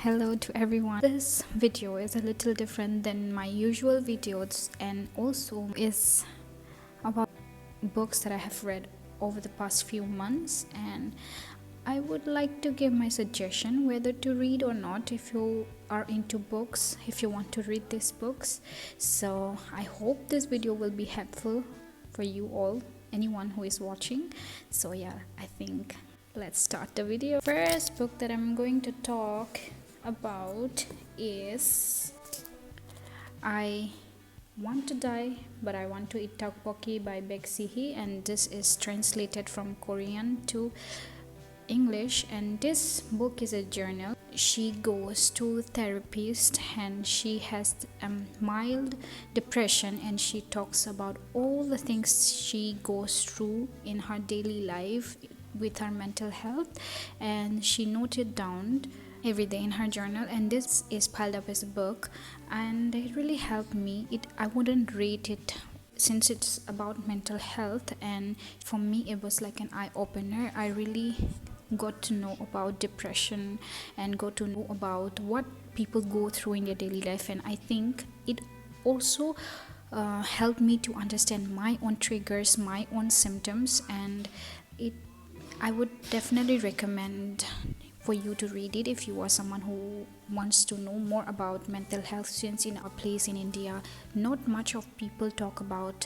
Hello to everyone. This video is a little different than my usual videos and also is about books that I have read over the past few months, and I would like to give my suggestion whether to read or not if you are into books, if you want to read these books. So I hope this video will be helpful for you all, anyone who is watching. So yeah, I think let's start the video. First book that I'm going to talk about is I Want to Die But I Want to Eat Tteokbokki by Baek Si-hee, and this is translated from Korean to English. And this book is a journal. She goes to therapist and she has mild depression, and she talks about all the things she goes through in her daily life with her mental health, and she noted down every day in her journal, and this is piled up as a book, and it really helped me. I wouldn't rate it since it's about mental health, and for me it was like an eye-opener. I really got to know about depression and got to know about what people go through in their daily life, and I think it also helped me to understand my own triggers, my own symptoms, and I would definitely recommend for you to read it if you are someone who wants to know more about mental health, since in our place in India not much of people talk about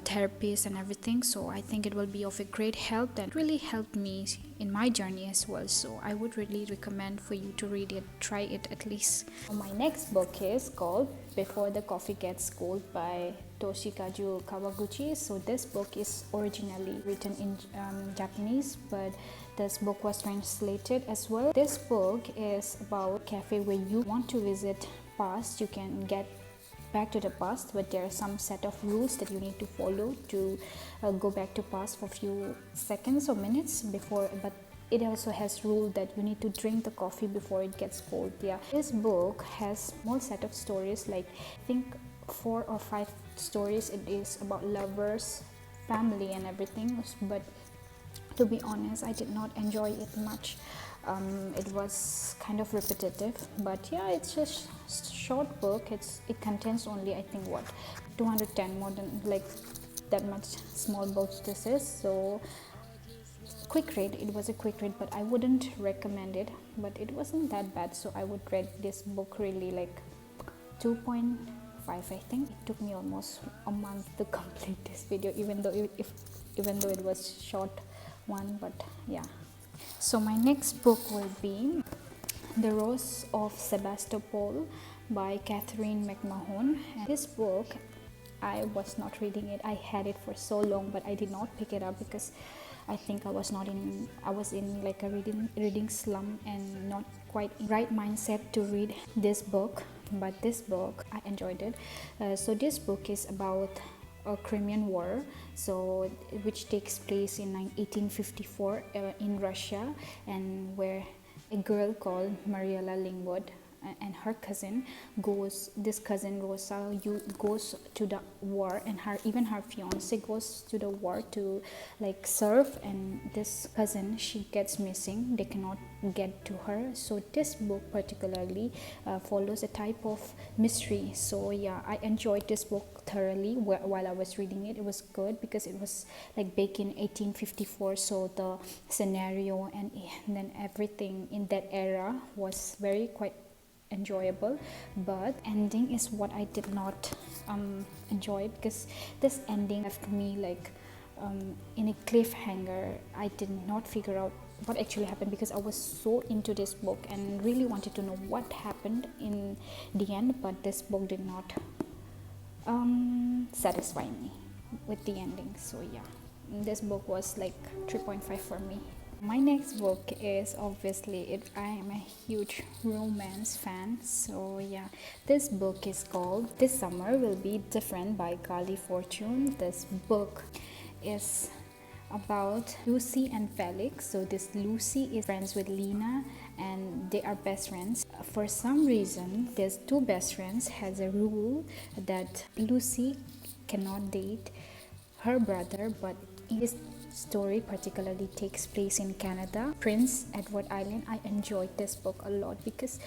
therapists and everything. So I think it will be of a great help and really helped me in my journey as well. So I would really recommend for you to read it, try it at least. My next book is called Before the Coffee Gets Cold by Toshikazu Kawaguchi. So this book is originally written in Japanese, but this book was translated as well. This book is about a cafe where you want to visit past. You can get back to the past, but there are some set of rules that you need to follow to go back to past for a few seconds or minutes before, but it also has rule that you need to drink the coffee before it gets cold. Yeah, this book has more set of stories, like I think 4 or 5 stories. It is about lovers, family and everything, but to be honest, I did not enjoy it much. It was kind of repetitive, but yeah, it's just short book. It contains only, I think, 210, more than like that much small book this is. So quick read. It was a quick read, but I wouldn't recommend it, but it wasn't that bad, so I would rate this book really like 2.5. I think it took me almost a month to complete this video, even though it was short one, but yeah. So my next book will be The Rose of Sebastopol by Catherine McMahon. And this book, I was not reading it. I had it for so long, but I did not pick it up because I think I was in like a reading slump and not quite in right mindset to read this book. But this book, I enjoyed it. So this book is about a Crimean War, so which takes place in 1854 in Russia, and where a girl called Mariella Lingwood and her cousin goes to the war, and her fiance goes to the war to like serve, and this cousin, she gets missing. They cannot get to her. So this book particularly follows a type of mystery. So yeah, I enjoyed this book thoroughly while I was reading it. It was good because it was like back in 1854, so the scenario and then everything in that era was very quite enjoyable. But ending is what I did not enjoy, because this ending left me like in a cliffhanger. I did not figure out what actually happened because I was so into this book and really wanted to know what happened in the end, but this book did not satisfy me with the ending. So yeah, this book was like 3.5 for me. My next book is obviously I am a huge romance fan, so yeah, this book is called This Summer Will Be Different by Carly Fortune. This book is about Lucy and Felix. So this Lucy is friends with Lena and they are best friends. For some reason, these two best friends has a rule that Lucy cannot date her brother, but story particularly takes place in Canada, Prince Edward Island. I enjoyed this book a lot because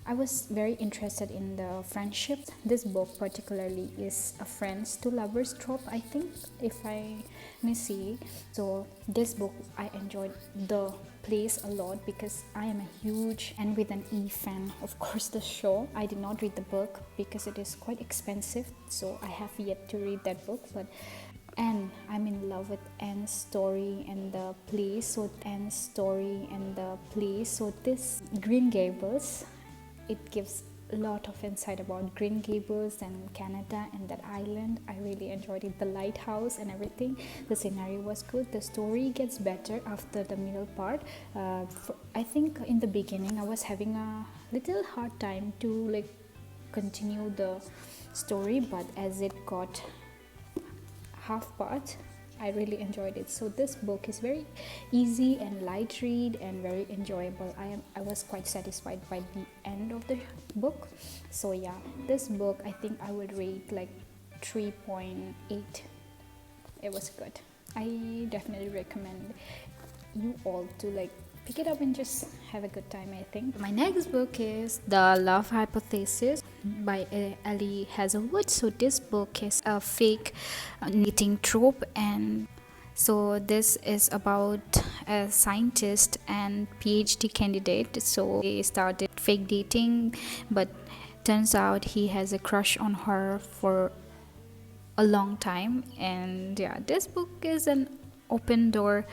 I was very interested in the friendship. This book particularly is a friends to lovers trope, I think, if I may see. So this book I enjoyed the place a lot because I am a huge and with an E fan. Of course, the show. I did not read the book because it is quite expensive, so I have yet to read that book. But and I'm in love with Anne's story and the place. So this Green Gables, it gives a lot of insight about Green Gables and Canada and that island. I really enjoyed it. The lighthouse and everything. The scenario was good. The story gets better after the middle part. I think in the beginning I was having a little hard time to continue the story, but as it got half part, I really enjoyed it. So this book is very easy and light read and very enjoyable. I was quite satisfied by the end of the book. So yeah, this book I think I would rate 3.8. It was good. I definitely recommend you all to pick it up and just have a good time, I think. My next book is The Love Hypothesis by Ali Hazelwood. So this book is a fake dating trope, and so this is about a scientist and PhD candidate. So they started fake dating, but turns out he has a crush on her for a long time. And yeah, this book is an open door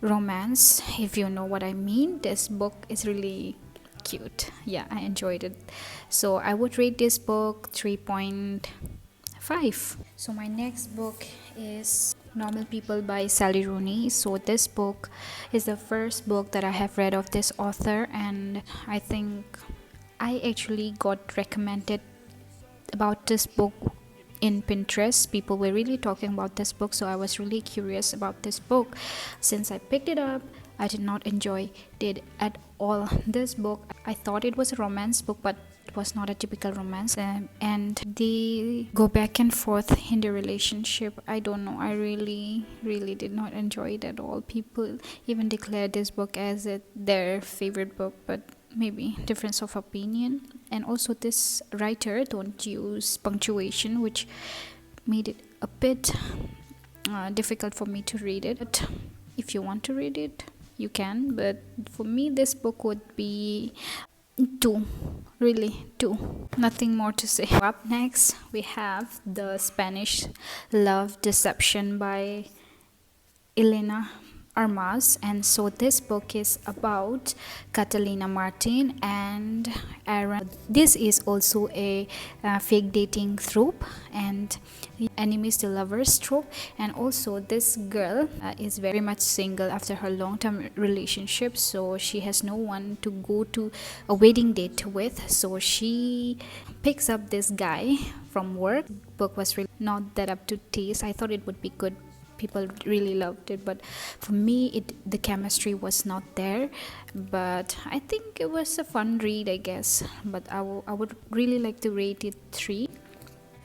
romance, if you know what I mean. This book is really cute. Yeah, I enjoyed it. So I would rate this book 3.5. So my next book is Normal People by Sally Rooney. So this book is the first book that I have read of this author, and I think I actually got recommended about this book in Pinterest. People were really talking about this book, so I was really curious about this book. Since I picked it up, I did not enjoy it at all. This book, I thought it was a romance book, but it was not a typical romance, and they go back and forth in the relationship. I don't know, I really did not enjoy it at all. People even declared this book as their favorite book, but maybe difference of opinion. And also this writer don't use punctuation, which made it a bit difficult for me to read it. But if you want to read it, you can, but for me this book would be 2. Really 2. Nothing more to say. Up next we have The Spanish Love Deception by Elena Armas. And so this book is about Catalina Martin and Aaron. This is also a fake dating trope and enemies to lovers trope. And also this girl is very much single after her long-term relationship, so she has no one to go to a wedding date with, so she picks up this guy from work. Book was really not that up to taste. I thought it would be good, people really loved it, but for me the chemistry was not there. But I think it was a fun read, I guess. But I would really like to rate it 3.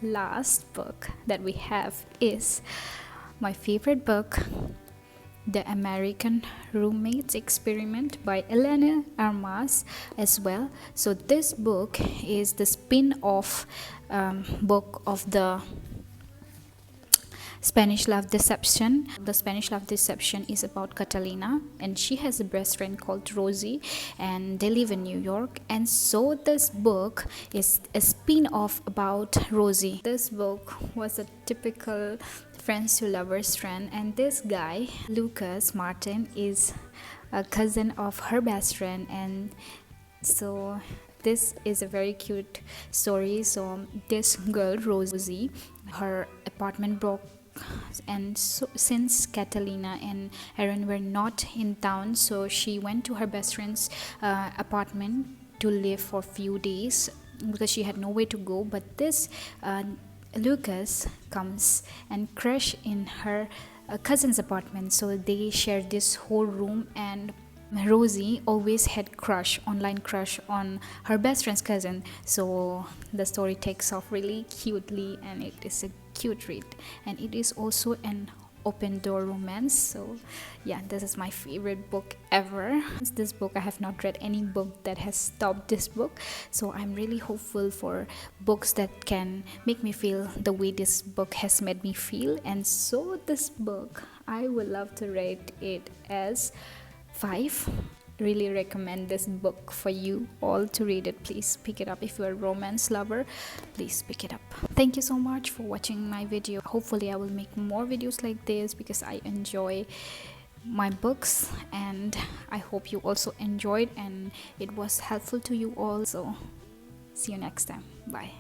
Last book that we have is my favorite book, The American Roommates Experiment by Elena Armas as well. So this book is the spin-off book of the Spanish Love Deception. The Spanish Love Deception is about Catalina, and she has a best friend called Rosie, and they live in New York. And so this book is a spin-off about Rosie. This book was a typical friends to lovers friend, and this guy, Lucas Martin, is a cousin of her best friend. And so this is a very cute story. So this girl, Rosie, her apartment broke, and so since Catalina and Aaron were not in town, so she went to her best friend's apartment to live for a few days because she had nowhere to go. But this Lucas comes and crash in her cousin's apartment, so they share this whole room. And Rosie always had online crush on her best friend's cousin, so the story takes off really cutely, and it is a cute read. And it is also an open door romance. So yeah, this is my favorite book ever. This book, I have not read any book that has topped this book, so I'm really hopeful for books that can make me feel the way this book has made me feel. And so this book, I would love to rate it as 5. Really recommend this book for you all to read it. Please pick it up. If you're a romance lover, please pick it up. Thank you so much for watching my video. Hopefully I will make more videos like this because I enjoy my books, and I hope you also enjoyed and it was helpful to you all. So see you next time. Bye.